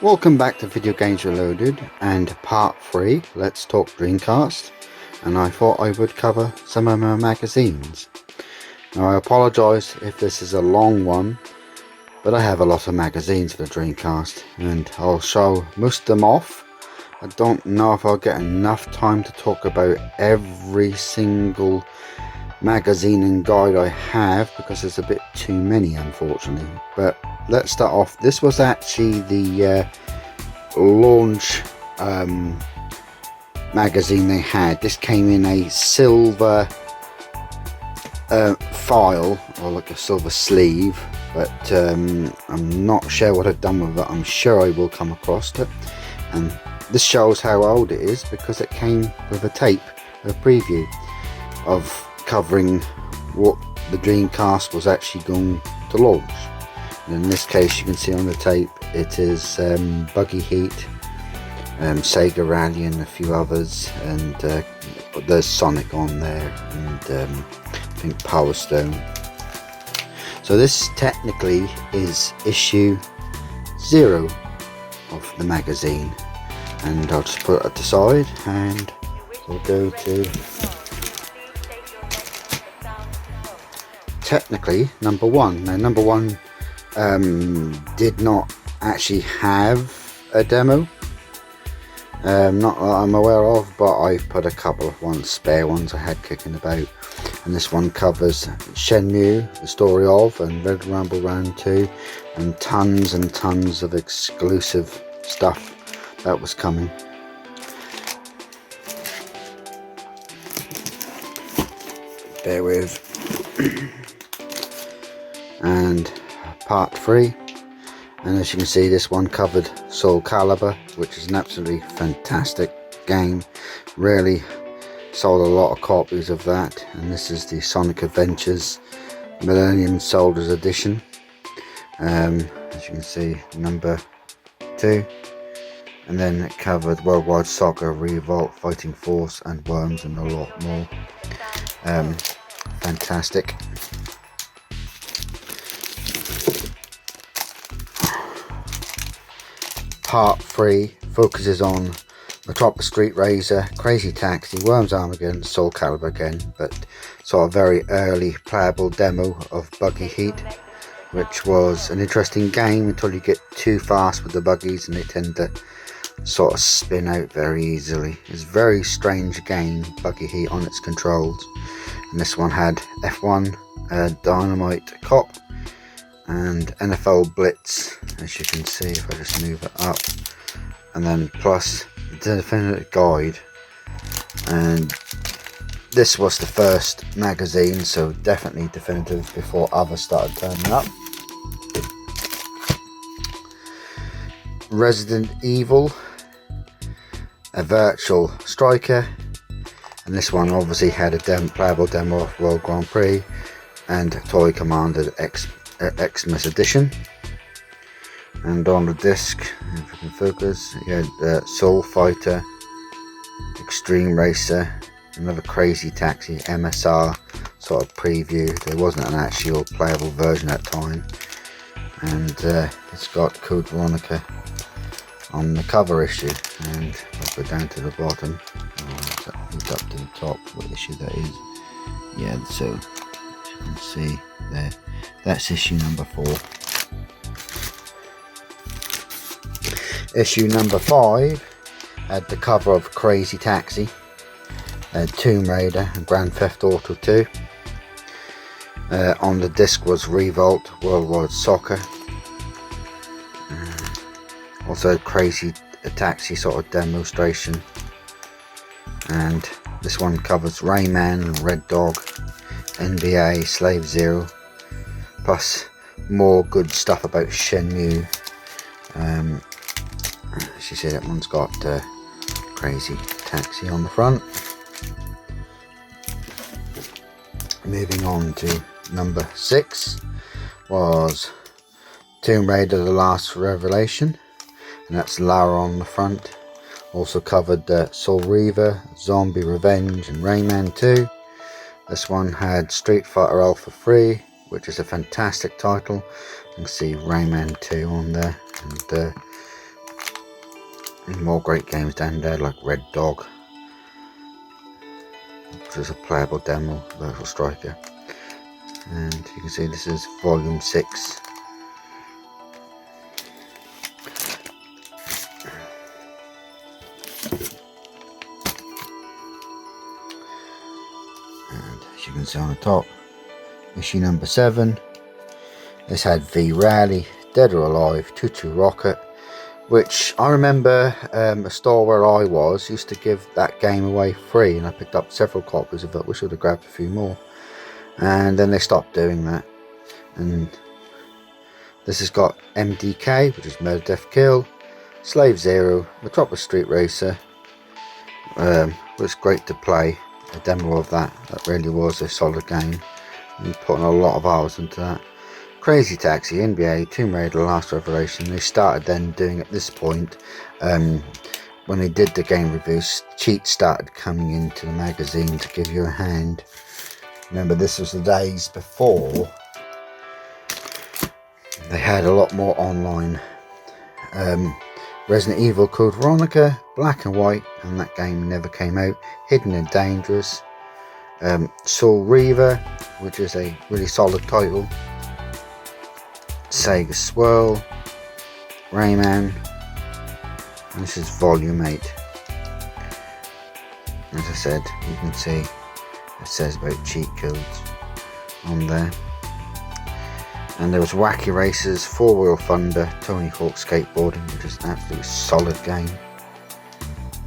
Welcome back to Video Games Reloaded and part 3, Let's Talk Dreamcast, and I thought I would cover some of my magazines. Now I apologise if this is a long one, but I have a lot of magazines for the Dreamcast and I'll show most of them off. I don't know if I'll get enough time to talk about every single magazine and guide I have because there's a bit too many, unfortunately. But let's start off. This was actually the launch magazine they had. This came in a silver file, or like a silver sleeve, but I'm not sure what I've done with it. I'm sure I will come across it, and this shows how old it is because it came with a tape, a preview of covering what the Dreamcast was actually going to launch. And in this case, you can see on the tape it is Buggy Heat, Sega Rally and a few others, and there's Sonic on there, and I think Power Stone. So this technically is issue 0 of the magazine, and I'll just put it aside and we'll go to technically number 1. Now number 1 did not actually have a demo, not that I'm aware of, but I've put a couple of spare ones I had kicking about, and this one covers Shenmue, the story of, and Red Rumble Round 2, and tons of exclusive stuff that was coming. Bear with. And part 3, and as you can see, this one covered Soul Calibur, which is an absolutely fantastic game. Really sold a lot of copies of that, and this is the Sonic Adventures Millennium Soldiers Edition. As you can see, number 2, and then it covered Worldwide Soccer, Revolt, Fighting Force, and Worms, and a lot more. Fantastic. Part 3 focuses on Metropolis Street Racer, Crazy Taxi, Worms Armageddon, Soul Calibur again, but saw a very early playable demo of Buggy Heat, which was an interesting game until you get too fast with the buggies and they tend to sort of spin out very easily. It's a very strange game, Buggy Heat, on its controls. And this one had F1, Dynamite Cop, and NFL Blitz, as you can see if I just move it up, and then plus the definitive guide. And this was the first magazine, so definitely definitive before others started turning up. Resident Evil, a Virtual Striker, and this one obviously had a playable demo of World Grand Prix, and Toy Commander Xmas Edition. And on the disc, if you can focus, you had Soul Fighter, Extreme Racer, another Crazy Taxi, MSR sort of preview. There wasn't an actual playable version at the time, and it's got Code Veronica on the cover issue. And I'll go down to the bottom, up to the top, what issue that is. Yeah, so as you can see there, that's issue number 4. Issue number 5 had the cover of Crazy Taxi, Tomb Raider, and Grand Theft Auto 2. On the disc was Revolt, Worldwide Soccer, also Crazy Taxi sort of demonstration, and this one covers Rayman, Red Dog, NBA, Slave Zero, plus more good stuff about Shenmue. As you see, that one's got Crazy Taxi on the front. Moving on to number 6 was Tomb Raider: The Last Revelation, and that's Lara on the front. Also covered Soul Reaver, Zombie Revenge, and Rayman 2. This one had Street Fighter Alpha 3, which is a fantastic title. You can see Rayman 2 on there, and More great games down there like Red Dog, which is a playable demo, Virtual Striker. And you can see this is volume 6. And as you can see on the top, issue number 7. This had V Rally, Dead or Alive, Tutu Rocket, which I remember a store where I was used to give that game away free, and I picked up several copies of it. Wish I'd have grabbed a few more, and then they stopped doing that. And this has got MDK, which is Murder Death Kill, Slave Zero, Metropolis Street Racer. It was great to play a demo of that. That really was a solid game. You put in a lot of hours into that. Crazy Taxi, NBA, Tomb Raider, The Last Revelation. They started then doing at this point, when they did the game reviews, cheats started coming into the magazine to give you a hand. Remember, this was the days before they had a lot more online. Resident Evil Code Veronica, Black and White, and that game never came out. Hidden and Dangerous. Soul Reaver, which is a really solid title. Sega Swirl, Rayman, and this is volume 8. As I said, you can see it says about cheat codes on there. And there was Wacky Racers, Four Wheel Thunder, Tony Hawk Skateboarding, which is an absolutely solid game.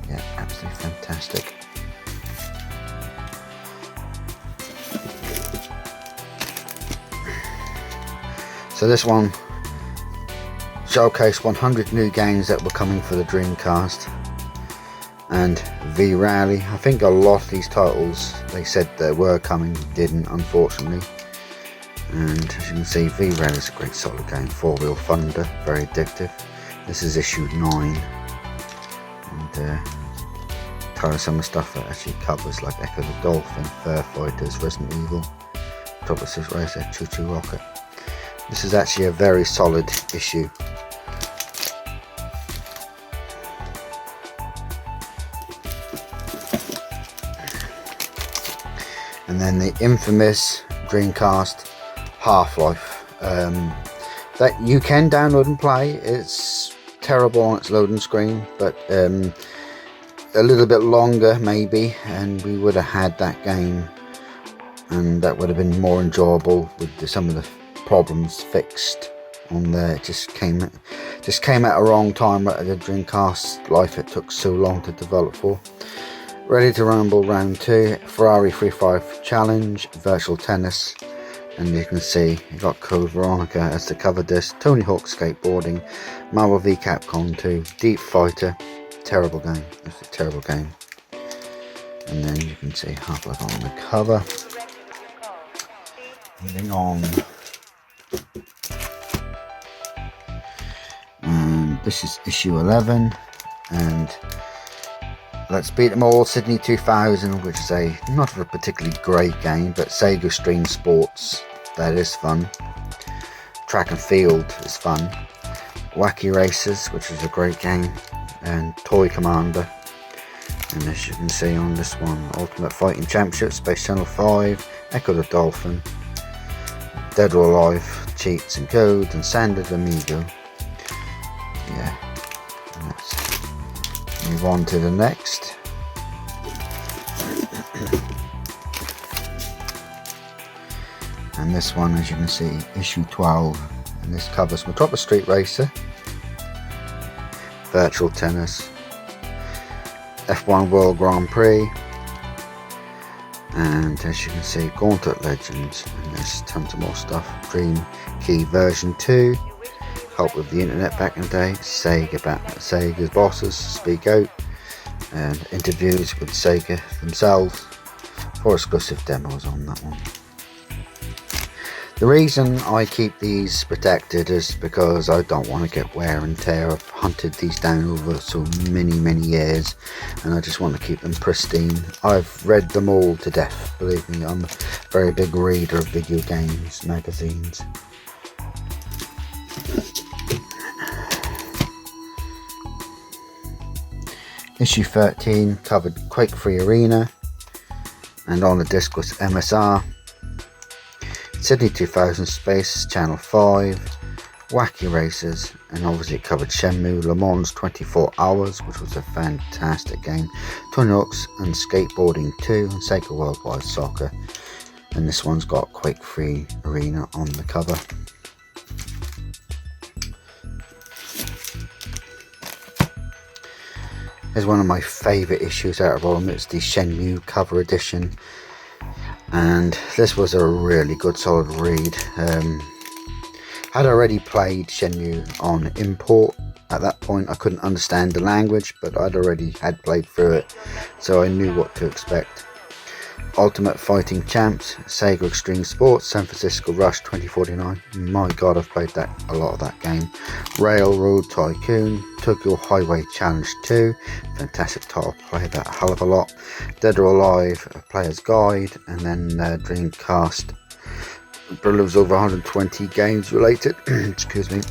Yeah, absolutely fantastic. So this one showcased 100 new games that were coming for the Dreamcast, and V Rally. I think a lot of these titles they said they were coming, didn't, unfortunately. And as you can see, V Rally is a great solid game. Four Wheel Thunder, very addictive. This is issue 9, and tells some of the stuff that actually covers, like Echo the Dolphin, Fur Fighters, Resident Evil, Metropolis Street Racer, Tutu Rocket. This is actually a very solid issue. And then the infamous Dreamcast Half-Life, that you can download and play. It's terrible on its loading screen, but a little bit longer maybe, and we would have had that game, and that would have been more enjoyable with some of the problems fixed on there. It just came at a wrong time, right at the Dreamcast life it took so long to develop for. Ready to Rumble Round 2, Ferrari 3-5 Challenge, Virtual Tennis, and you can see you got Code Veronica as the cover disc, Tony Hawk Skateboarding, Marvel v Capcom 2, Deep Fighter. Terrible game. It's a terrible game. And then you can see Half-Life on the cover. Moving on. And this is issue 11, and Let's Beat 'Em All Sydney 2000, which is not a particularly great game, but Sega Stream Sports, that is fun. Track and Field is fun. Wacky Racers, which is a great game, and Toy Commander. And as you can see on this one, Ultimate Fighting Championship, Space Channel 5, Echo the Dolphin, Dead or Alive, Cheats and Codes, and Sanded Amigo. Yeah, let's move on to the next. And this one, as you can see, issue 12, and this covers Metropolis Street Racer, Virtual Tennis, F1 World Grand Prix, and as you can see, Gauntlet Legends, and there's tons of more stuff. Dream Key version 2, help with the internet back in the day, Sega's bosses speak out, and interviews with Sega themselves for exclusive demos on that one. The reason I keep these protected is because I don't want to get wear and tear. I've hunted these down over so many years, and I just want to keep them pristine. I've read them all to death, believe me. I'm a very big reader of video games magazines. Issue 13 covered Quake 3 Arena, and on the disc was MSR, Sydney 2000 Space, Channel 5, Wacky Racers, and obviously it covered Shenmue, Le Mans 24 Hours, which was a fantastic game, Tony Hawk's and Skateboarding 2, and Sega Worldwide Soccer. And this one's got Quake 3 Arena on the cover. Here's one of my favourite issues out of all of them. It's the Shenmue cover edition, and this was a really good solid read. Had already played Shenmue on import. At that point I couldn't understand the language, but I'd already had played through it, so I knew what to expect. Ultimate Fighting Champs, Sega Extreme Sports, San Francisco Rush 2049. My god, I've played that a lot of that game. Railroad Tycoon, Tokyo Highway Challenge 2, fantastic title, played that a hell of a lot. Dead or Alive, a Player's Guide, and then Dreamcast. There was over 120 games related, excuse me.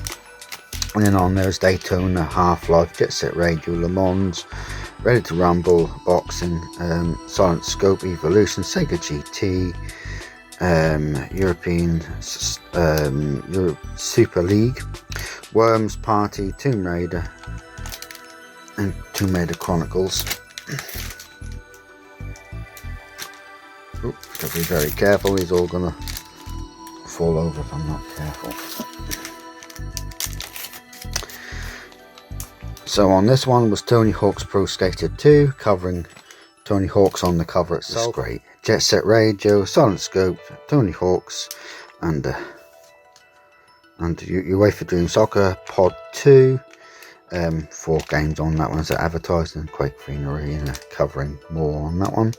And then on there's Daytona, Half-Life, Jet Set Radio, Le Mans, Ready to Rumble, Boxing, Silent Scope, Evolution, Sega GT, European Super League, Worms Party, Tomb Raider, and Tomb Raider Chronicles. Oops, gotta be very careful, he's all gonna fall over if I'm not careful. So on this one was Tony Hawk's Pro Skater 2, covering Tony Hawk's on the cover itself. That's great. Jet Set Radio, Silent Scope, Tony Hawk's, and UEFA Dream Soccer Pod 2. 4 games on that one as advertised, and Quake 3 Arena covering more on that one.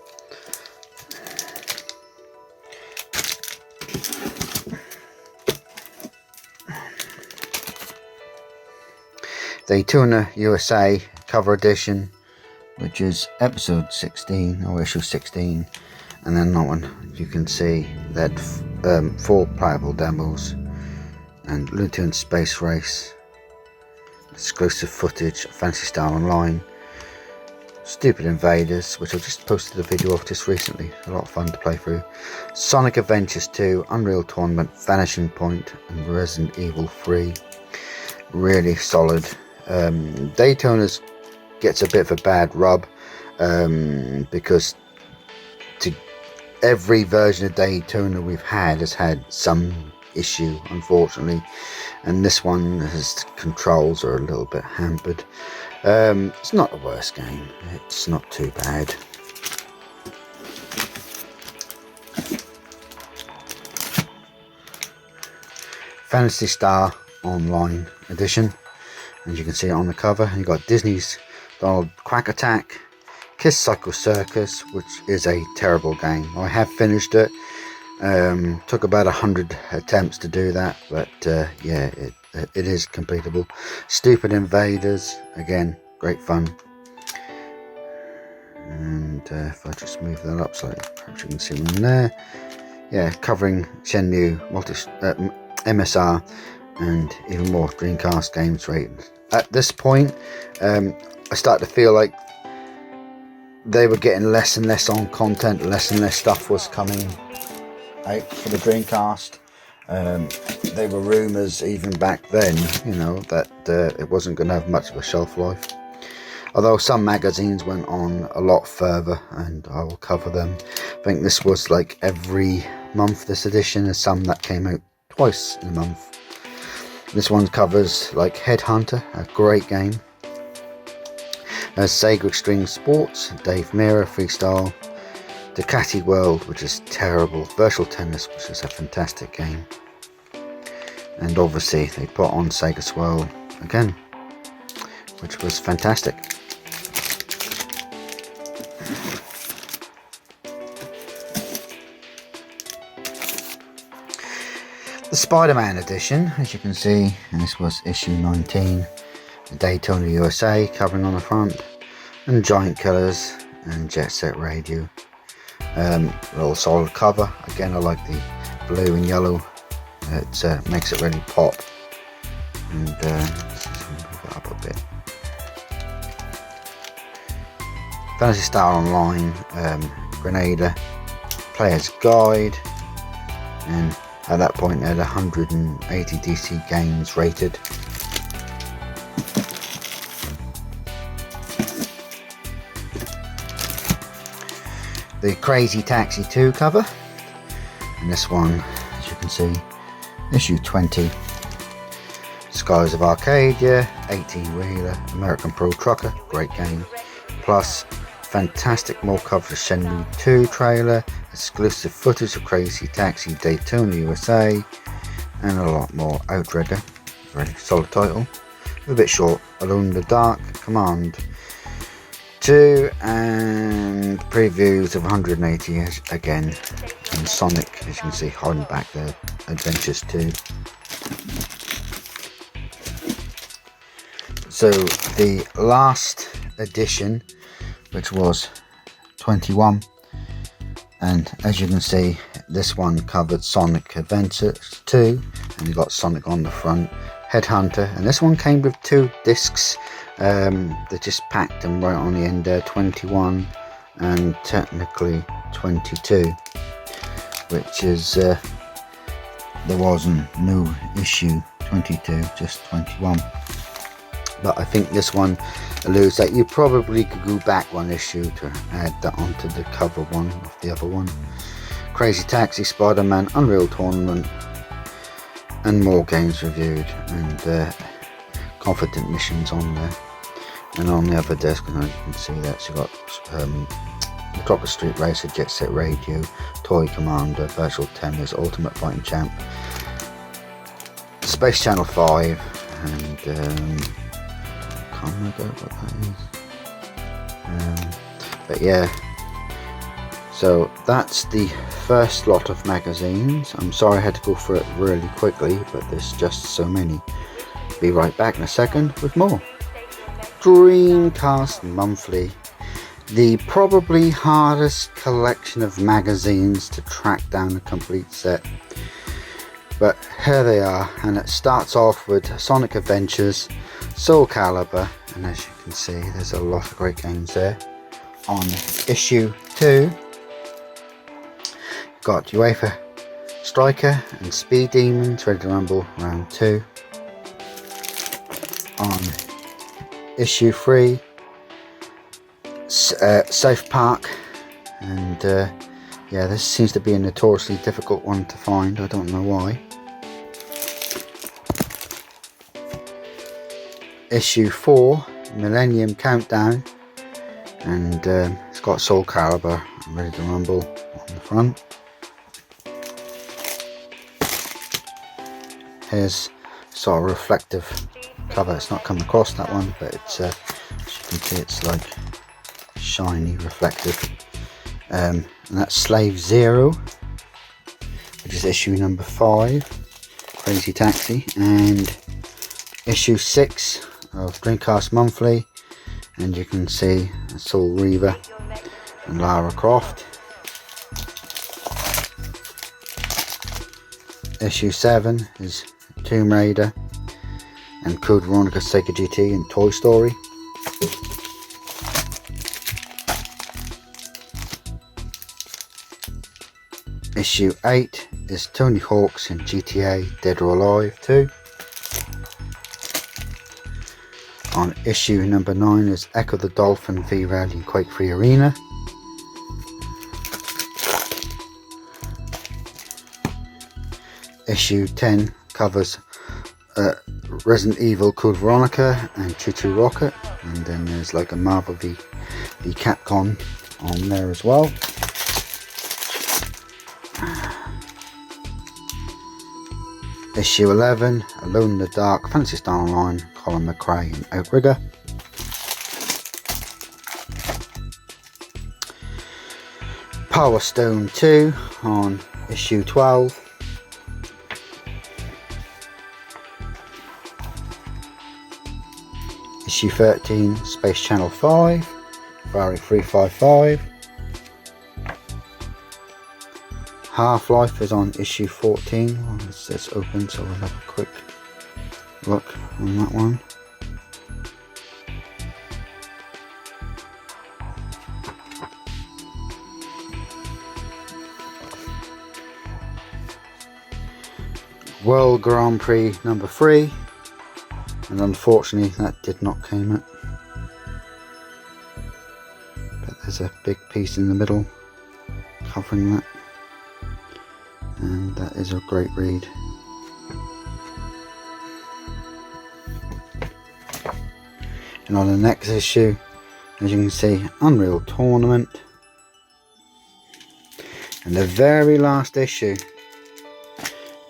Daytona USA cover edition, which is episode 16 or issue 16, and then that one you can see that 4 playable demos and Looney Tunes Space Race, exclusive footage, Fantasy Star Online, Stupid Invaders, which I just posted a video of just recently, a lot of fun to play through, Sonic Adventures 2, Unreal Tournament, Vanishing Point, and Resident Evil 3. Really solid. Daytona's gets a bit of a bad rub, because every version of Daytona we've had has had some issue, unfortunately, and this one, his controls are a little bit hampered. It's not the worst game, it's not too bad. Fantasy Star Online edition, as you can see it on the cover. You've got Disney's Donald Quack Attack, Kiss Cycle Circus, which is a terrible game. I have finished it. Took about 100 attempts to do that, but yeah, it is completable. Stupid Invaders, again, great fun. And if I just move that up so perhaps you can see them there. Yeah, covering Shenmue, MSR, and even more Dreamcast games rated. At this point, I started to feel like they were getting less and less on content, less and less stuff was coming out for the Dreamcast. There were rumours even back then, you know, that it wasn't going to have much of a shelf life. Although some magazines went on a lot further, and I will cover them. I think this was like every month, this edition. There's some that came out twice in a month. This one covers like Headhunter, a great game. Sega Extreme Sports, Dave Mirra Freestyle, Ducati World, which is terrible, Virtual Tennis, which is a fantastic game, and obviously they put on Sega Swirl again, which was fantastic. The Spider-Man edition, as you can see, and this was issue 19, Daytona USA covering on the front, and Giant Killers and Jet Set Radio. Little solid cover. Again, I like the blue and yellow. It makes it really pop. And let's move that up a bit. Phantasy Star Online, Grenada, Player's Guide, and at that point they had 180 DC games rated. The Crazy Taxi 2 cover, and this one, as you can see, issue 20, Skies of Arcadia, 18-wheeler, American Pro Trucker, great game, plus fantastic more coverage of Shenmue 2 trailer, exclusive footage of Crazy Taxi Daytona USA, and a lot more. Outrigger, very solid title, a bit short. Alone in the Dark, Command 2, and previews of 180 again, and Sonic, as you can see, holding back the Adventures 2. So the last edition, which was 21, and as you can see, this one covered Sonic Adventures 2, and you got Sonic on the front, Headhunter, and this one came with 2 discs. They just packed them right on the end there, 21 and technically 22, which is there wasn't no issue 22, just 21. But I think this one alludes that you probably could go back one issue to add that onto the cover one of the other one. Crazy Taxi, Spider-Man, Unreal Tournament, and more games reviewed, and Confident Missions on there. And on the other desk, and you can see that you got Metropolis Street Racer, Jet Set Radio, Toy Commander, Virtual Tennis, Ultimate Fighting Champ, Space Channel 5, and can't remember what that is. But yeah, so that's the first lot of magazines. I'm sorry I had to go through it really quickly, but there's just so many. Be right back in a second with more. Dreamcast Monthly, the probably hardest collection of magazines to track down a complete set, but here they are, and it starts off with Sonic Adventures, Soul Calibur, and as you can see there's a lot of great games there. On issue 2 got UEFA Striker and Speed Demons Ready to Rumble Round 2. On issue 3, South Park, and yeah, this seems to be a notoriously difficult one to find. I don't know why. Issue 4, Millennium Countdown, and it's got Soul Calibur and Ready to Rumble on the front. Here's sort of reflective cover. It's not come across that one, but it's as you can see, it's like shiny, reflective, and that's Slave Zero, which is issue number 5, Crazy Taxi, and issue 6 of Dreamcast Monthly, and you can see Soul Reaver and Lara Croft. Issue 7 is Tomb Raider and Code Veronica Sega GT and Toy Story. Issue 8 is Tony Hawk's and GTA Dead or Alive 2. On issue number 9 is Echo the Dolphin V-Rally and Quake 3 Arena. Issue 10 covers Resident Evil Code Veronica and Choo Choo Rocket, and then there's like a Marvel v Capcom on there as well. Issue 11, Alone in the Dark, Phantasy Star Online, Colin McRae and Outrigger. Power Stone 2 on issue 12. Issue 13, Space Channel 5, Ferrari 355. Half-Life is on issue 14. Well, it's open, so we'll have a quick look on that one. World Grand Prix number 3, and unfortunately that did not come out. But there's a big piece in the middle covering that, and that is a great read. And on the next issue, as you can see, Unreal Tournament, and the very last issue,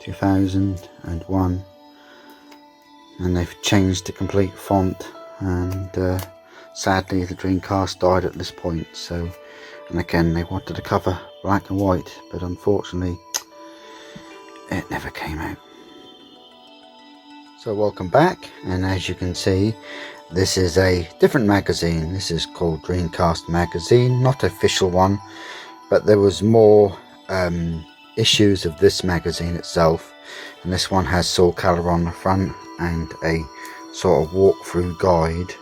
2001, and they've changed the complete font, and sadly the Dreamcast died at this point. So, and again, they wanted to cover black and white, but unfortunately it never came out. So welcome back, and as you can see, this is a different magazine. This is called Dreamcast Magazine, not an official one, but there was more issues of this magazine itself, and this one has Soul Calibur on the front and a sort of walkthrough guide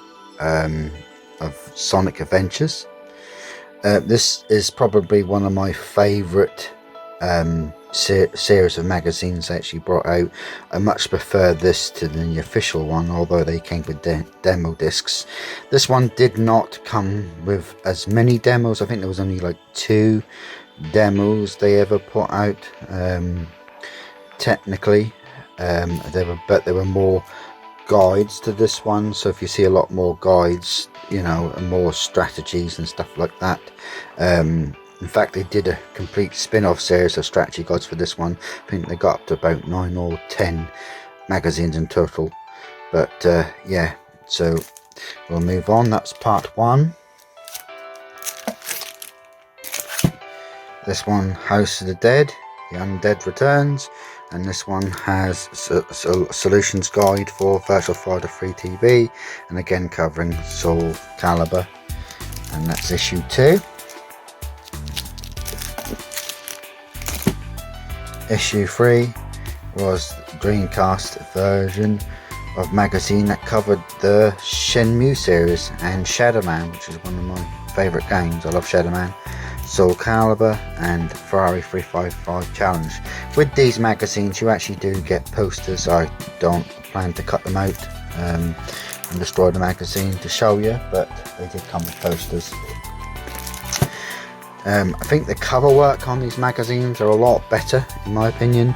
of Sonic Adventures. This is probably one of my favourite series of magazines they actually brought out. I much prefer this to the official one, although they came with demo discs. This one did not come with as many demos. I think there was only like 2 demos they ever put out, technically, but there were more guides to this one. So if you see a lot more guides, you know, and more strategies and stuff like that. In fact, they did a complete spin-off series of strategy guides for this one. I think they got up to about 9 or 10 magazines in total. But yeah, so we'll move on. That's part 1. This one, House of the Dead, The Undead Returns, and this one has solutions guide for Virtual Fighter 3 TV, and again covering Soul Calibur, and that's issue 2. Issue 3 was the Dreamcast version of magazine that covered the Shenmue series and Shadow Man, which is one of my favourite games. I love Shadow Man, Soul Calibur and Ferrari 355 Challenge. With these magazines you actually do get posters. I don't plan to cut them out and destroy the magazine to show you, but they did come with posters. I think the cover work on these magazines are a lot better in my opinion.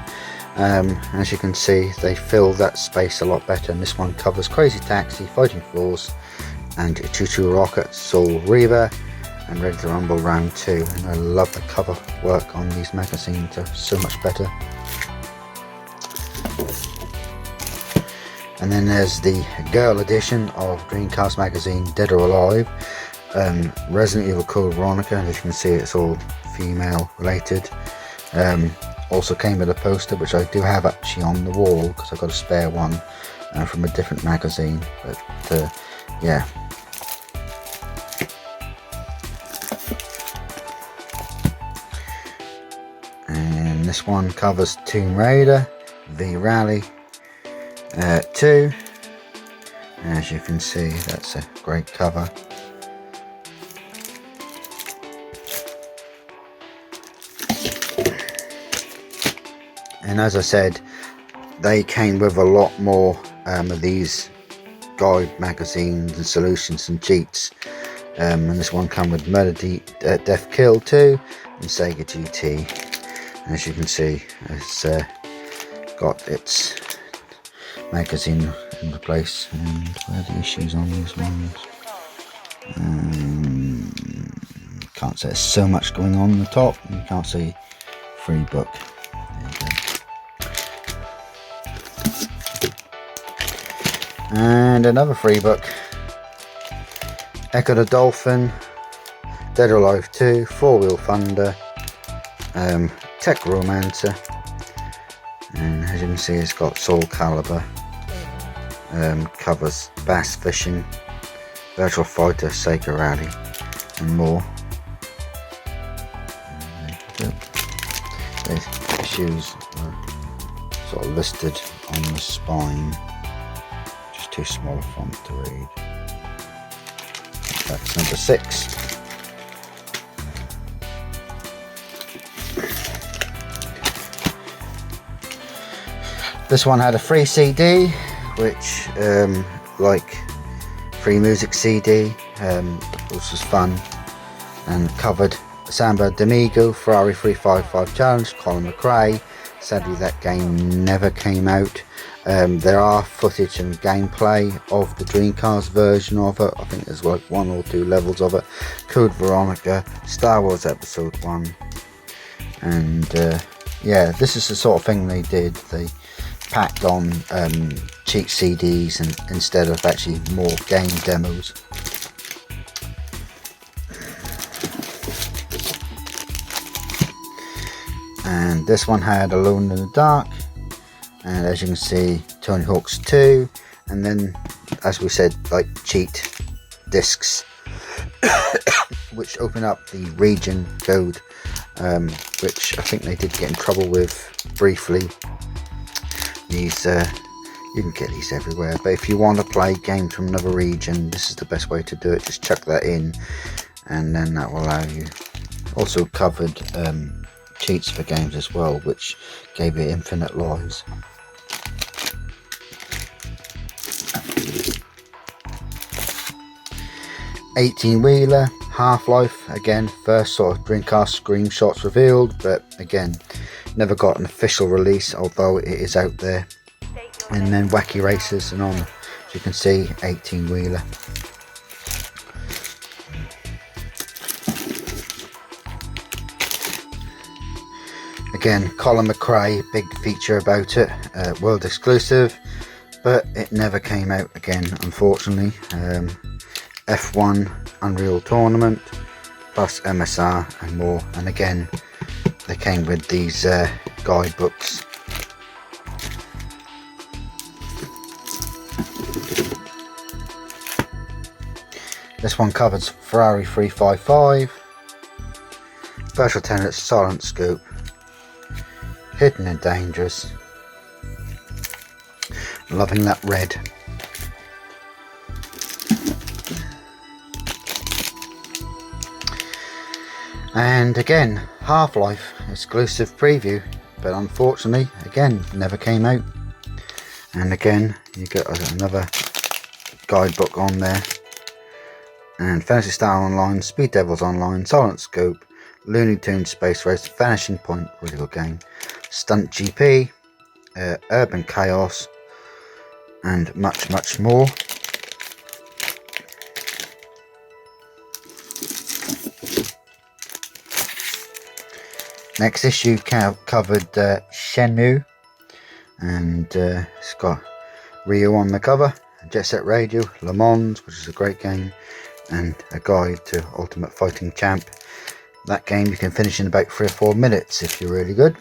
As you can see, they fill that space a lot better, and this one covers Crazy Taxi, Fighting Force and Choo Choo Rocket, Soul Reaver and Ready to Rumble Round 2, and I love the cover work on these magazines. They're so much better. And then there's the girl edition of Dreamcast magazine, Dead or Alive, Resident Evil Code Veronica, and as you can see it's all female related. Also came with a poster, which I do have actually on the wall because I've got a spare one from a different magazine, but yeah. And this one covers Tomb Raider, V Rally 2, and as you can see that's a great cover. And as I said, they came with a lot more of these guide magazines and solutions and cheats. And this one came with Melody Death Kill 2 and Sega GT. And as you can see, it's got its magazine in the place. And where are the issues on these ones? Can't say there's so much going on the top. You can't see free book. There you go. And another free book, Echo the Dolphin, Dead or Alive 2, 4-Wheel Thunder, Tech Romancer, and as you can see it's got Soul Calibur, covers Bass Fishing, Virtual Fighter, Sega Rally and more. The issues are sort of listed on the spine. Too small a font to read. That's number 6. This one had a free CD, which like free music CD, which was fun, and covered Samba d'Amigo, Ferrari 355 Challenge, Colin McRae. Sadly that game never came out. There are footage and gameplay of the Dreamcast version of it. I think there's like 1 or 2 levels of it. Code Veronica, Star Wars Episode 1, and yeah, this is the sort of thing they did. They packed on cheap CDs and instead of actually more game demos. And this one had Alone in the Dark, and as you can see, Tony Hawk's 2, and then, as we said, like cheat discs which open up the region code, which I think they did get in trouble with briefly. These you can get these everywhere, but if you want to play games from another region, this is the best way to do it. Just chuck that in, and then that will allow you. Also covered cheats for games as well, which gave it infinite lives. "18-wheeler, Half-Life," again, first sort of Dreamcast screenshots revealed, but again, never got an official release, although it is out there. And then Wacky Racers and on, as you can see, 18-wheeler. Again, Colin McRae, big feature about it, world exclusive, but it never came out again, unfortunately. F1 Unreal Tournament, plus MSR and more, and again, they came with these guidebooks. This one covers Ferrari 355, Virtual Tennis, Silent Scoop, Hidden and Dangerous. Loving that red. And again, Half-Life exclusive preview, but unfortunately, again, never came out. And again, you got another guidebook on there. And Fantasy Star Online, Speed Devils Online, Silent Scope, Looney Tunes Space Race, Vanishing Point, really good game, Stunt GP, Urban Chaos, and much more. Next issue covered Shenmue, and it's got Ryu on the cover, Jet Set Radio, Le Mans, which is a great game, and a guide to Ultimate Fighting Champ. That game you can finish in about 3 or 4 minutes if you're really good.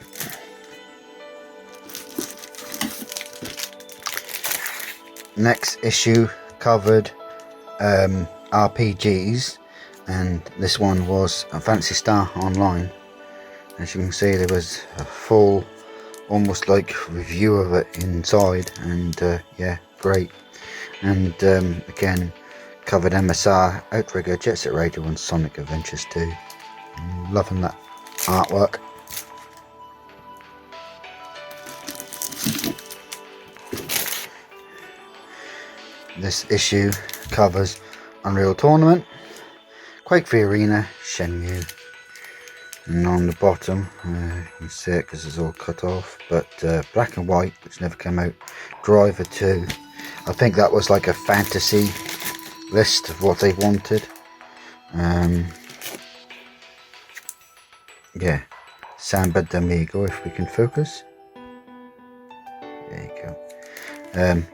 Next issue covered RPGs, and this one was a Fantasy Star Online. As you can see, there was a full, almost like review of it inside, and yeah, great. And again, covered MSR, Outrigger, Jet Set Radio, and Sonic Adventures 2. I'm loving that artwork. This issue covers Unreal Tournament, Quake 3 Arena, Shenmue, and on the bottom, you can see it because it's all cut off, but Black and White, which never came out, Driver 2. I think that was like a fantasy list of what they wanted. Yeah, Samba d'Amigo, if we can focus. There you go.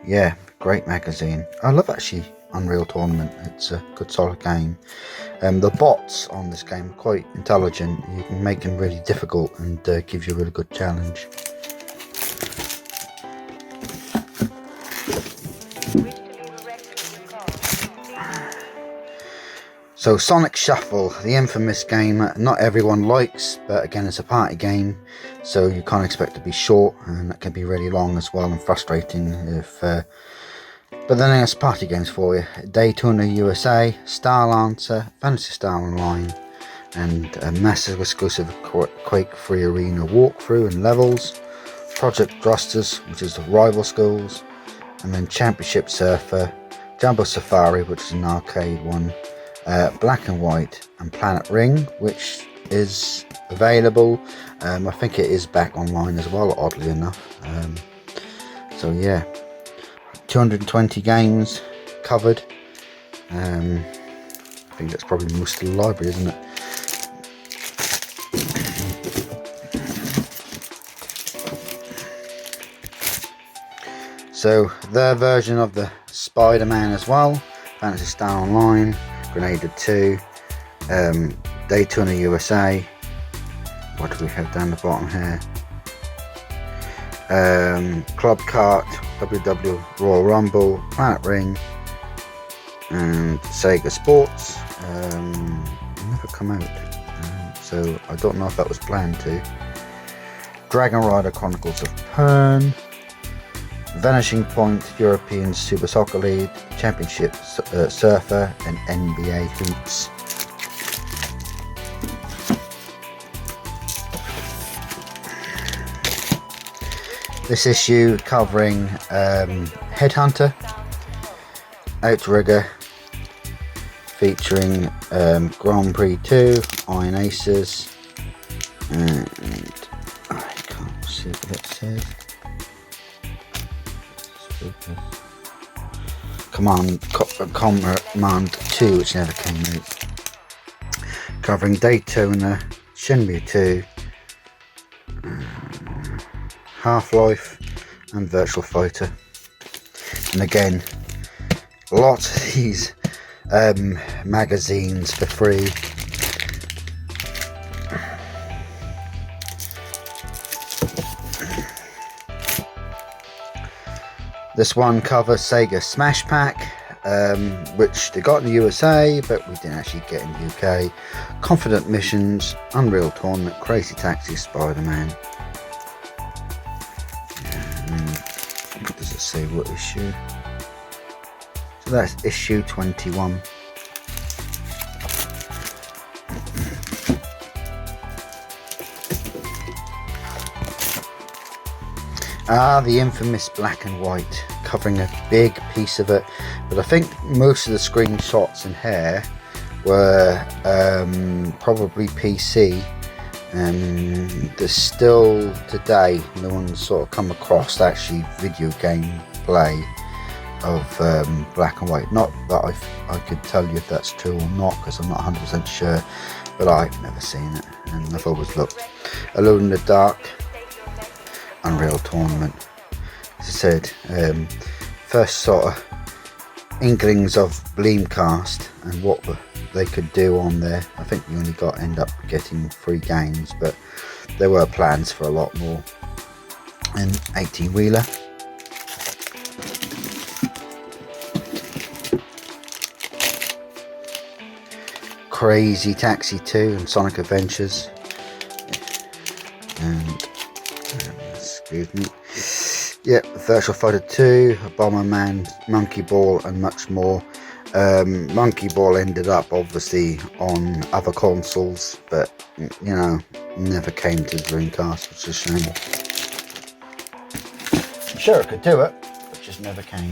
Yeah, great magazine. I love actually Unreal Tournament. It's a good solid game. The bots on this game are quite intelligent. You can make them really difficult and give you a really good challenge. So Sonic Shuffle, the infamous game that not everyone likes, but again it's a party game, so you can't expect it to be short, and that can be really long as well and frustrating if but then there's party games for you. Daytona USA, Star Lancer, Fantasy Star Online, and a massive exclusive Quake 3 Arena walkthrough and levels, Project Thrusters, which is the rival schools, and then Championship Surfer, Jumbo Safari, which is an arcade one, Black and White, and Planet Ring, which is available. I think it is back online as well, oddly enough. So yeah, 220 games covered. I think that's probably most of the library, isn't it? So their version of the Spider-Man as well, Fantasy Star Online, Grenada 2, Daytona USA. What do we have down the bottom here? Club Kart, WW Royal Rumble, Planet Ring, and Sega Sports. Never come out, so I don't know if that was planned to. Dragon Rider Chronicles of Pern, Vanishing Point, European Super Soccer League, Championship Surfer, and NBA Hoops. This issue covering Headhunter, Outrigger, featuring Grand Prix 2, Iron Aces, and I can't see what it says. Command 2, which never came out, covering Daytona, Shenmue 2, Half-Life, and Virtual Fighter. And again, lots of these magazines for free. This one covers Sega Smash Pack, which they got in the USA, but we didn't actually get in the UK. Confident Missions, Unreal Tournament, Crazy Taxi, Spider-Man. What does it say? What issue? So that's issue 21. The infamous Black and White, covering a big piece of it, but I think most of the screenshots in here were probably PC. There's still today no one's sort of come across actually video game play of Black and White. Not that I could tell you if that's true or not, because I'm not 100% sure, but I've never seen it, and I've always looked. Alone in the Dark, Unreal Tournament. As I said, first sort of inklings of Bleemcast and what they could do on there. I think we only end up getting 3 games, but there were plans for a lot more. And 18-wheeler. Crazy Taxi 2 and Sonic Adventures. And excuse me. Yep, Virtual Fighter 2, Bomberman, Monkey Ball, and much more. Monkey Ball ended up obviously on other consoles, but you know, never came to Dreamcast, which is a shame. I'm sure it could do it, but just never came.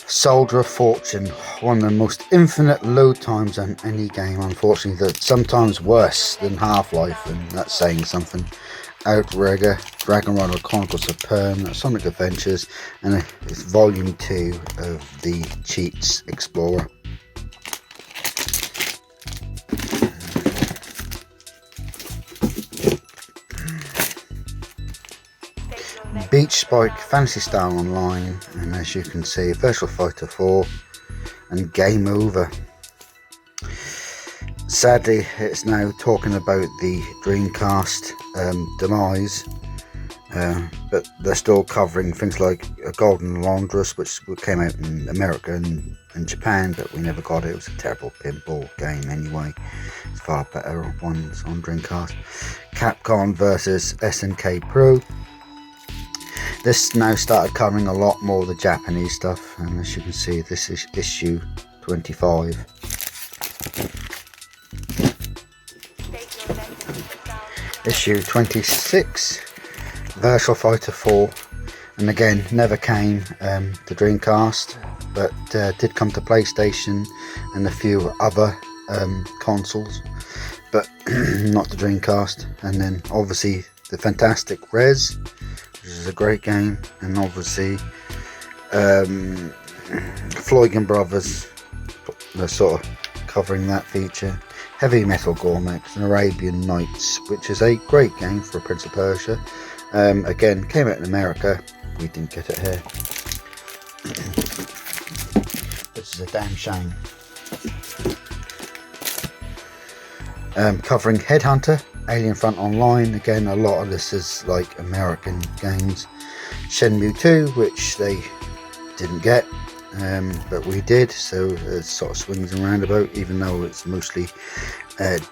Soldier of Fortune, one of the most infinite load times on any game, unfortunately, that's sometimes worse than Half-Life, and that's saying something. Outrigger, Dragon Rider Chronicles of Pern, Sonic Adventures, and it's volume 2 of the Cheats Explorer. Beach Spike, Fantasy Star Online, and as you can see, Virtual Fighter 4, and Game Over. Sadly, it's now talking about the Dreamcast demise, but they're still covering things like Golden Laundress, which came out in America and Japan, but we never got it. It was a terrible pinball game anyway. It's far better ones on Dreamcast. Capcom versus SNK Pro. This now started covering a lot more of the Japanese stuff, and as you can see, this is issue 25. issue 26, Virtual Fighter 4, and again never came to Dreamcast, but did come to PlayStation and a few other consoles, but not the Dreamcast. And then obviously the fantastic Res, which is a great game, and obviously Floyd Brothers, they're sort of covering that feature. Heavy Metal Gourmets and Arabian Nights, which is a great game for Prince of Persia. Again, came out in America, we didn't get it here. This is a damn shame. Covering Headhunter, Alien Front Online. Again, a lot of this is like American games. Shenmue 2, which they didn't get, but we did, so it sort of swings and roundabout, even though it's mostly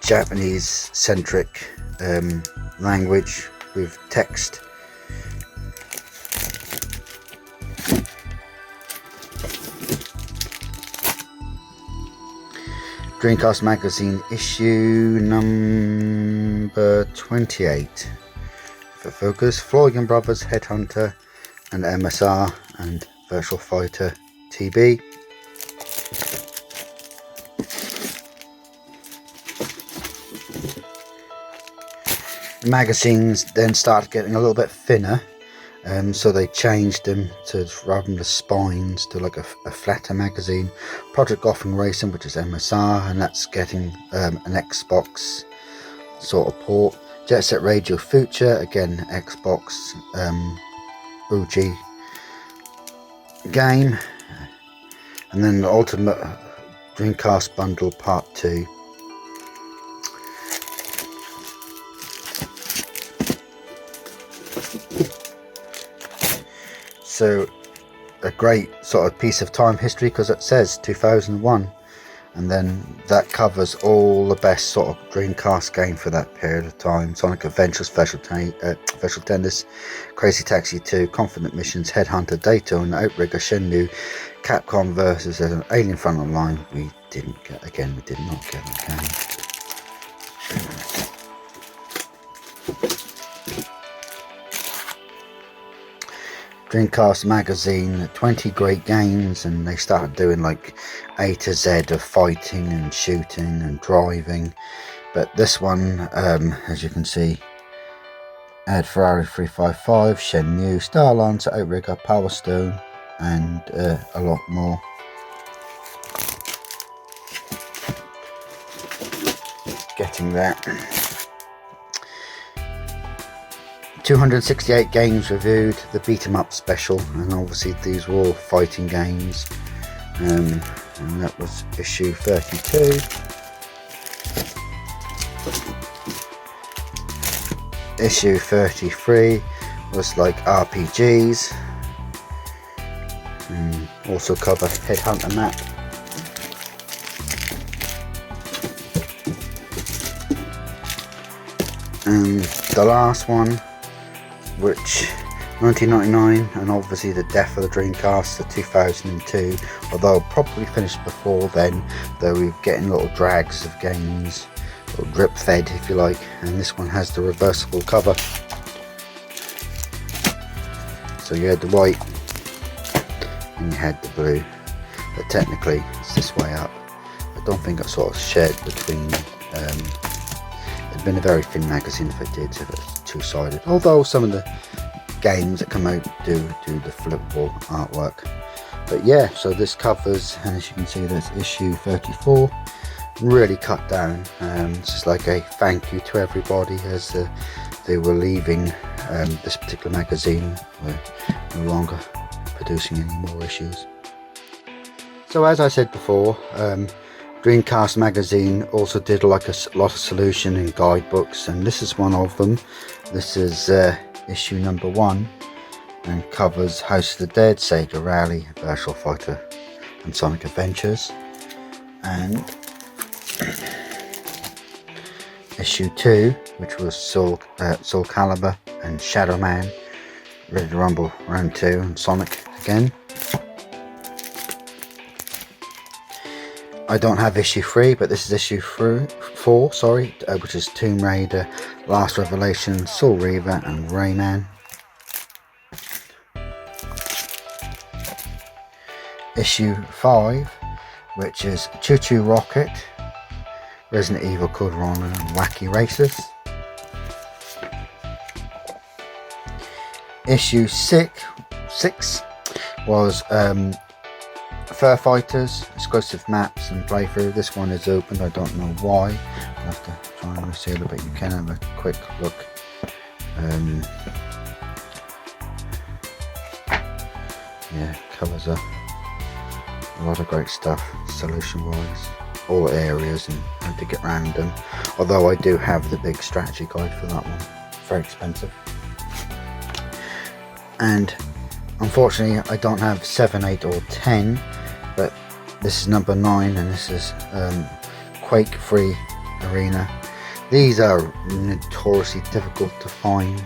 Japanese centric language with text. Dreamcast Magazine issue number 28. For focus, Floyd Brothers, Headhunter and MSR and Virtual Fighter TB. The magazines then started getting a little bit thinner, so they changed them to, rather than the spines, to like a flatter magazine. Project Gotham Racing, which is MSR, and that's getting an Xbox sort of port. Jet Set Radio Future, again Xbox OG game. And then the Ultimate Dreamcast Bundle Part 2. So a great sort of piece of time history, because it says 2001, and then that covers all the best sort of Dreamcast game for that period of time. Sonic Adventure, Special Tennis, Crazy Taxi 2, Confident Missions, Headhunter, Daytona, Outrigger, Shenmue, Capcom versus Alien Front Online. We didn't get, again, we did not get the game. Dreamcast Magazine, 20 great games, and they started doing like A to Z of fighting and shooting and driving. But this one, as you can see, had Ferrari 355, Shenmue, Star Lancer, Outrigger, Power Stone, and a lot more. Getting that. 268 games reviewed, the beat 'em up special, and obviously these were all fighting games, and that was issue 32. Issue 33 was like RPGs, and also covered Headhunter map. And the last one, which 1999, and obviously the death of the Dreamcast, the 2002, although probably finished before then, though we're getting little drags of games, or drip fed if you like. And this one has the reversible cover, so you had the white and you had the blue, but technically it's this way up. I don't think it's sort of shared between it'd been a very thin magazine if it did, if it's two-sided, although some of the games that come out do the flippable artwork. But yeah, so this covers, and as you can see, there's issue 34, really cut down. It's just like a thank you to everybody as they were leaving this particular magazine. We're no longer producing any more issues. So as I said before, Dreamcast Magazine also did like a lot of solution and guidebooks, and this is one of them. This is issue number 1, and covers House of the Dead, Sega Rally, Virtual Fighter and Sonic Adventures. And issue 2, which was Soul Calibur and Shadow Man, Ready to Rumble Round 2 and Sonic again. I don't have issue 3, but this is issue 4, sorry, which is Tomb Raider, Last Revelation, Soul Reaver and Rayman. Issue 5, which is Choo Choo Rocket, Resident Evil Code Veronica and Wacky Racers. Issue 6 was Fur Fighters, exclusive maps and playthrough. This one is opened, I don't know why. I'll have to try and reseal it, but you can have a quick look. Yeah, covers up a lot of great stuff solution wise, all areas and how to get around them. Although I do have the big strategy guide for that one, very expensive. And unfortunately I don't have 7, 8 or 10, but this is number 9 and this is Quake Free Arena. These are notoriously difficult to find.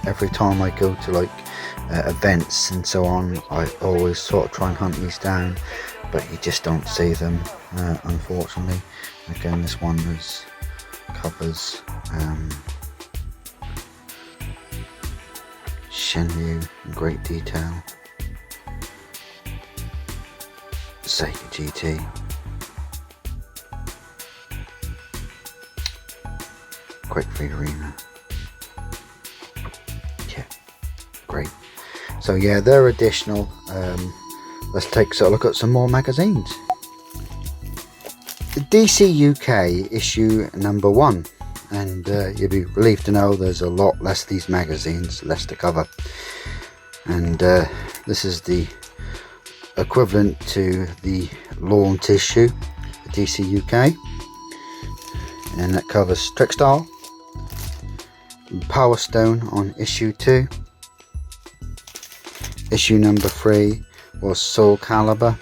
Every time I go to like events and so on, I always sort of try and hunt these down, but you just don't see them, unfortunately. Again, this one covers Shenmue in great detail, Sega GT, Quake Free Arena. Yeah, great. So yeah, they're additional. Let's take a look at some more magazines. The DC UK issue number 1, and you'll be relieved to know there's a lot less of these magazines, less to cover. And this is the equivalent to the launch issue for DC UK, and that covers Trickstar, Power Stone on issue 2. Issue number 3 was Soul Calibur.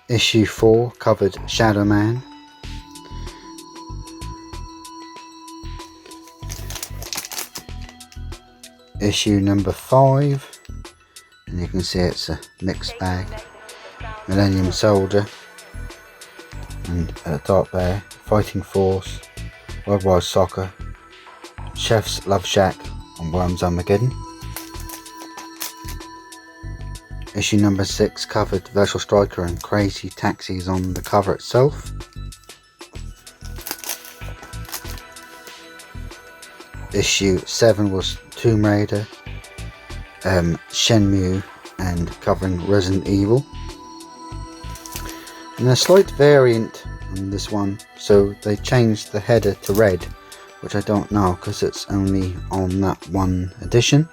Issue 4 covered Shadow Man. Issue number 5, and you can see it's a mixed bag. Millennium Soldier, and at the top there, Fighting Force, Worldwide Soccer, Chef's Love Shack and Worms Armageddon. Issue number 6 covered Virtual Striker and Crazy Taxis on the cover itself. Issue 7 was Tomb Raider, Shenmue and covering Resident Evil. And a slight variant on this one, so they changed the header to red, which I don't know because it's only on that one edition.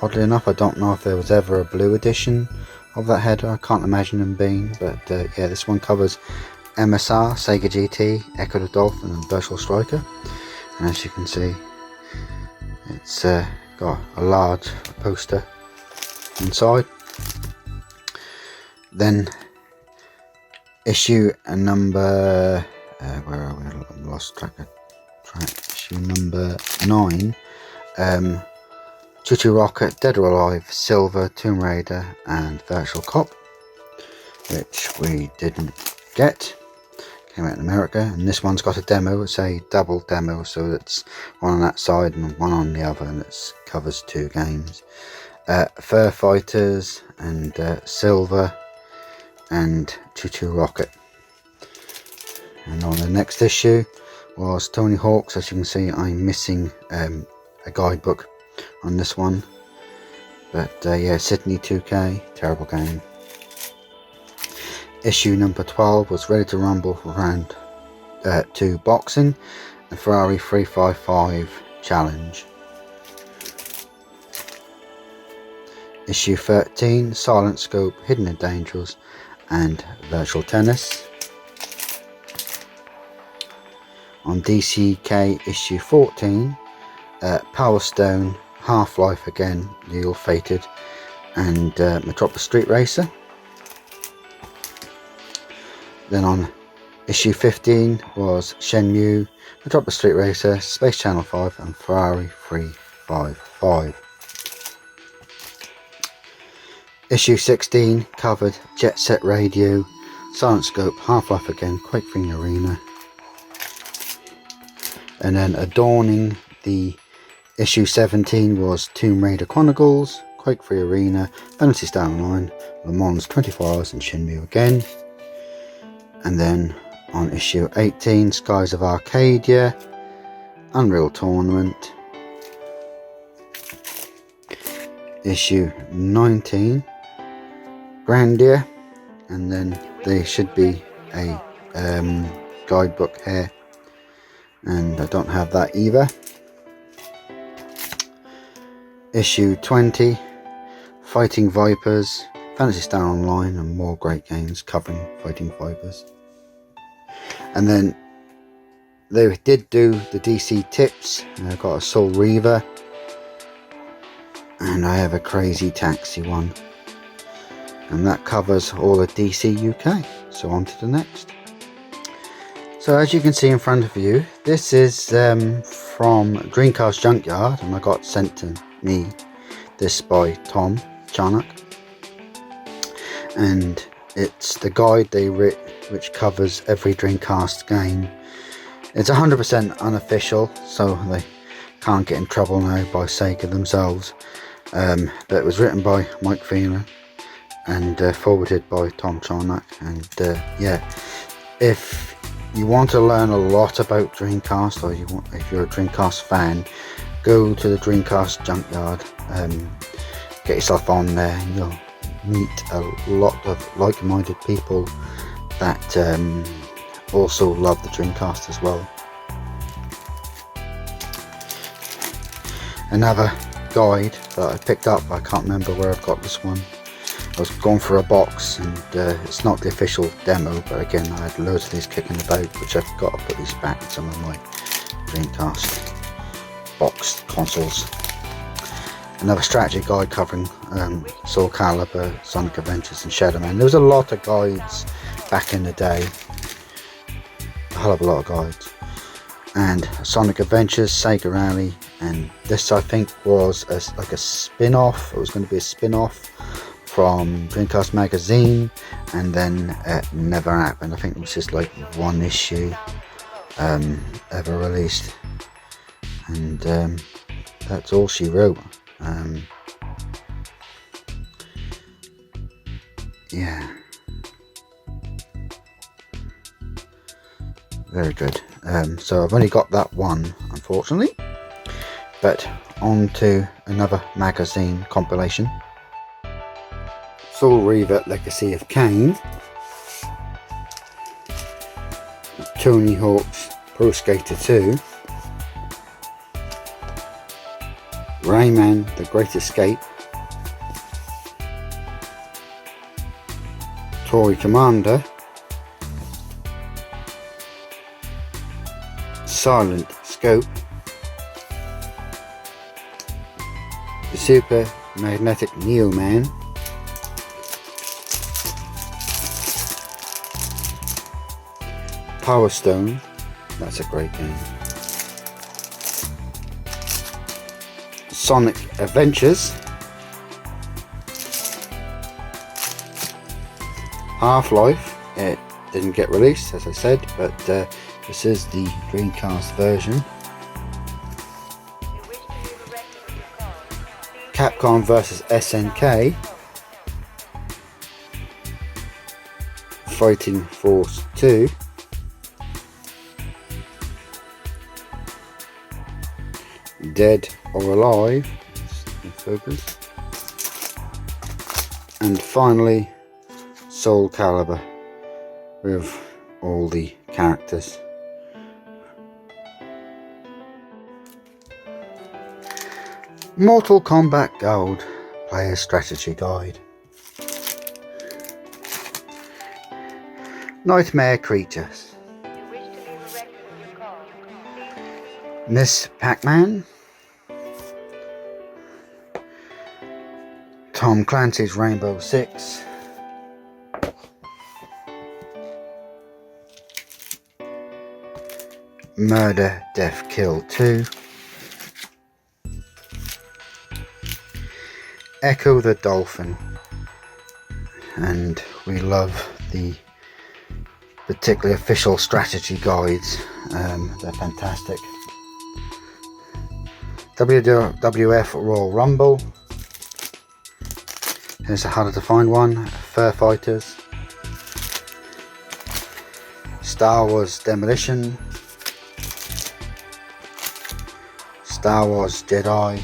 Oddly enough, I don't know if there was ever a blue edition of that header. I can't imagine them being, but yeah, this one covers MSR, Sega GT, Echo the Dolphin and Virtual Striker. And as you can see, it's got a large poster inside. Then issue number where are we? I lost track. Issue number 9, Choo Choo Rocket, Dead or Alive, Silver, Tomb Raider and Virtual Cop, which we didn't get. Came out in America, and this one's got a demo. It's a double demo, so it's one on that side and one on the other, and it covers 2 games. Fur Fighters and Silver and Choo Choo Rocket. And on the next issue was Tony Hawk's. As you can see, I'm missing a guidebook on this one, but yeah, Sydney 2K, terrible game. Issue number 12 was Ready to Rumble for round 2 boxing and Ferrari 355 challenge. Issue 13, Silent Scope, Hidden and Dangerous and Virtual Tennis. On DCK issue 14, Power Stone, Half-Life again, the Ill Fated, and Metropolis Street Racer. Then on issue 15 was Shenmue, Metropolis Street Racer, Space Channel 5 and Ferrari 355. Issue 16 covered Jet Set Radio, Silent Scope, Half-Life Again, Quake 3 Arena. And then adorning the issue 17 was Tomb Raider Chronicles, Quake 3 Arena, Phantasy Star Online, Le Mans 24 Hours and Shenmue Again. And then on issue 18, Skies of Arcadia, Unreal Tournament. Issue 19, Grandia, and then there should be a guidebook here, and I don't have that either. Issue 20, Fighting Vipers, Phantasy Star Online, and more great games covering Fighting Vipers. And then they did do the DC tips. I got a Soul Reaver, and I have a Crazy Taxi one, and that covers all of DC UK. So on to the next. So as you can see in front of you, this is from Dreamcast Junkyard, and I got sent to me this by Tom Charnock, and it's the guide they writ which covers every Dreamcast game. It's 100% unofficial, so they can't get in trouble now by Sega themselves, but it was written by Mike Phelan and forwarded by Tom Charnock. And yeah, if you want to learn a lot about Dreamcast, or if you're a Dreamcast fan, go to the Dreamcast Junkyard, get yourself on there, and you'll meet a lot of like-minded people that also love the Dreamcast as well. Another guide that I picked up, I can't remember where I've got this one. I was going for a box, and it's not the official demo, but again I had loads of these kicking about, which I've got to put these back in some of my Dreamcast boxed consoles. Another strategy guide covering Soul Calibur, Sonic Adventures and Shadow Man. There was a lot of guides back in the day, a hell of a lot of guides. And Sonic Adventures, Sega Rally, and this I think was like a spin-off. It was going to be a spin-off from Dreamcast magazine, and then it never happened. I think it was just like one issue ever released, and that's all she wrote. Yeah, very good. So I've only got that one, unfortunately, but on to another magazine compilation. Soul Reaver Legacy of Kain, Tony Hawk's Pro Skater 2, Rayman The Great Escape, Toy Commander, Silent Scope, the Super Magnetic Neo Man, Power Stone, that's a great game, Sonic Adventures, Half-Life. It didn't get released, as I said, but this is the Dreamcast version. Capcom vs SNK, Fighting Force 2, Dead or Alive, focus, and finally Soul Calibur with all the characters. Mortal Kombat Gold Player Strategy Guide. Nightmare Creatures, Miss Pac-Man, Tom Clancy's Rainbow Six, Murder Death Kill 2, Echo the Dolphin, and we love the particularly official strategy guides. They're fantastic. WWF Royal Rumble. Here's a harder to find one. Fur Fighters. Star Wars Demolition. Star Wars Jedi.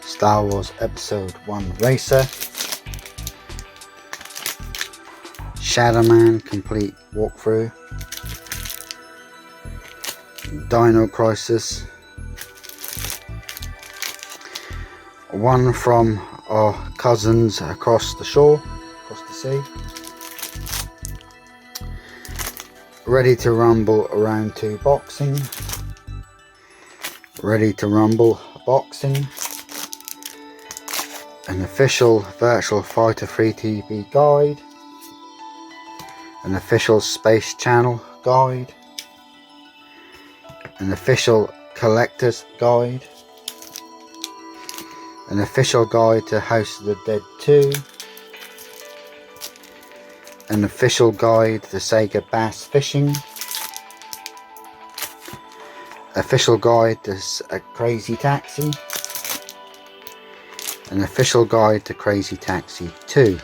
Star Wars Episode 1 Racer. Shadow Man Complete Walkthrough. Dino Crisis. One from our cousins across the shore, across the sea. Ready to Rumble Round 2 Boxing. Ready to Rumble Boxing. An official Virtual Fighter 3 TV guide. An official Space Channel guide. An official Collector's Guide. An official guide to House of the Dead 2. An official guide to Sega Bass Fishing. Official guide to Crazy Taxi. An official guide to Crazy Taxi 2.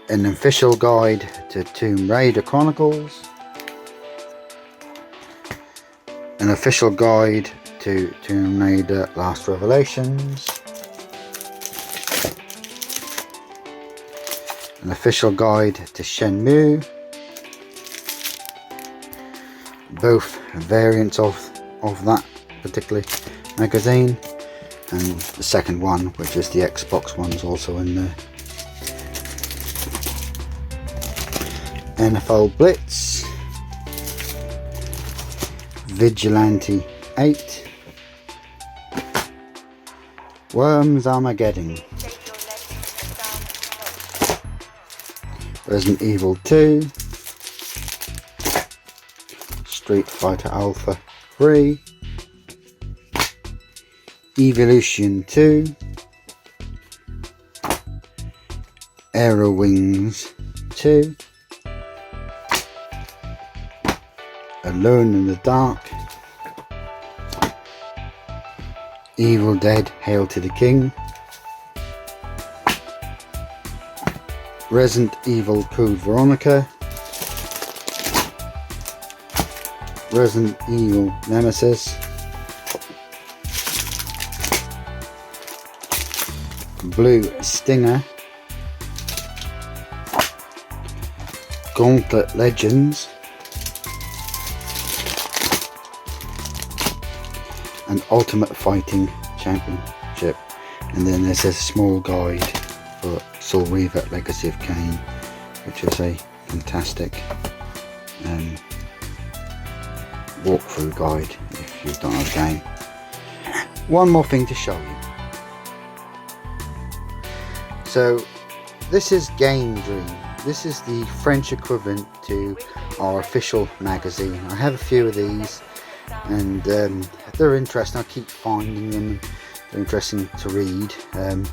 An official guide to Tomb Raider Chronicles. An official guide to Tomb Raider Last Revelations. An official guide to Shenmue. Both variants of that particular magazine, and the second one, which is the Xbox one, is also in there. NFL Blitz. Vigilante 8. Worms Armageddon. Resident Evil 2. Street Fighter Alpha 3. Evolution 2. Aero Wings 2. Alone in the Dark. Evil Dead Hail to the King. Resident Evil Code Veronica. Resident Evil Nemesis. Blue Stinger. Gauntlet Legends. And Ultimate Fighting Championship. And then there's a small guide for Soul Reaver Legacy of Kain, which is a fantastic walkthrough guide if you don't know the game. One more thing to show you. So this is Game Dream. This is the French equivalent to our official magazine. I have a few of these, and they're interesting. I keep finding them. They're interesting to read. My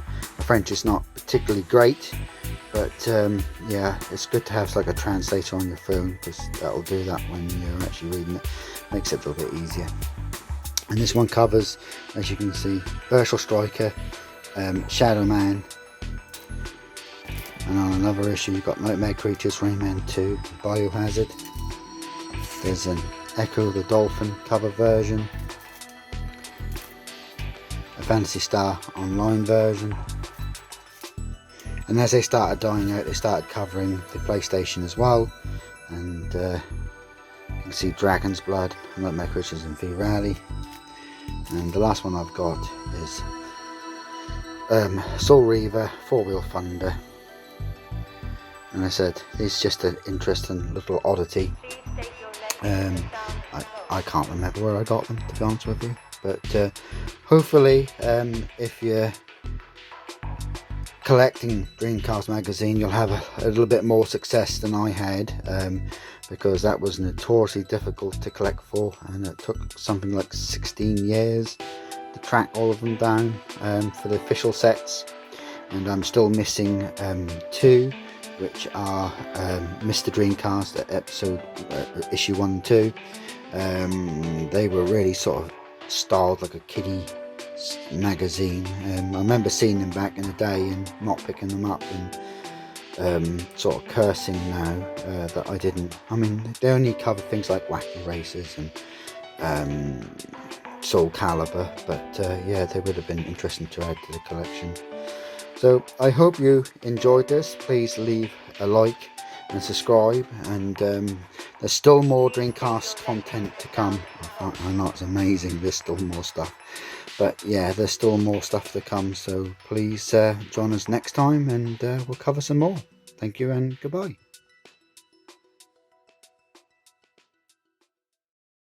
French is not particularly great, but yeah, it's good to have like a translator on your phone, because that'll do that when you're actually reading it. Makes it a little bit easier. And this one covers, as you can see, Virtual Striker, Shadow Man, and on another issue you've got Nightmare Creatures, Rayman 2, Biohazard. There's an Echo the Dolphin cover version, a Phantasy Star Online version, and as they started dying out, they started covering the PlayStation as well. And you can see Dragon's Blood, Nightmare Creatures, and V-Rally. And the last one I've got is Soul Reaver 4-Wheel Thunder. And I said, it's just an interesting little oddity. I can't remember where I got them, to be honest with you, but hopefully if you're collecting Dreamcast magazine, you'll have a little bit more success than I had, because that was notoriously difficult to collect for, and it took something like 16 years to track all of them down for the official sets, and I'm still missing 2, which are Mr. Dreamcast episode issue 1 and 2. They were really sort of styled like a kiddie magazine. I remember seeing them back in the day and not picking them up, and sort of cursing now that I didn't. I mean, they only cover things like Wacky Races and Soul Calibur, but yeah, they would have been interesting to add to the collection. So I hope you enjoyed this. Please leave a like and subscribe, and there's still more Dreamcast content to come. I know it's amazing, there's still more stuff, but yeah, there's still more stuff to come, so please join us next time, and we'll cover some more. Thank you and goodbye.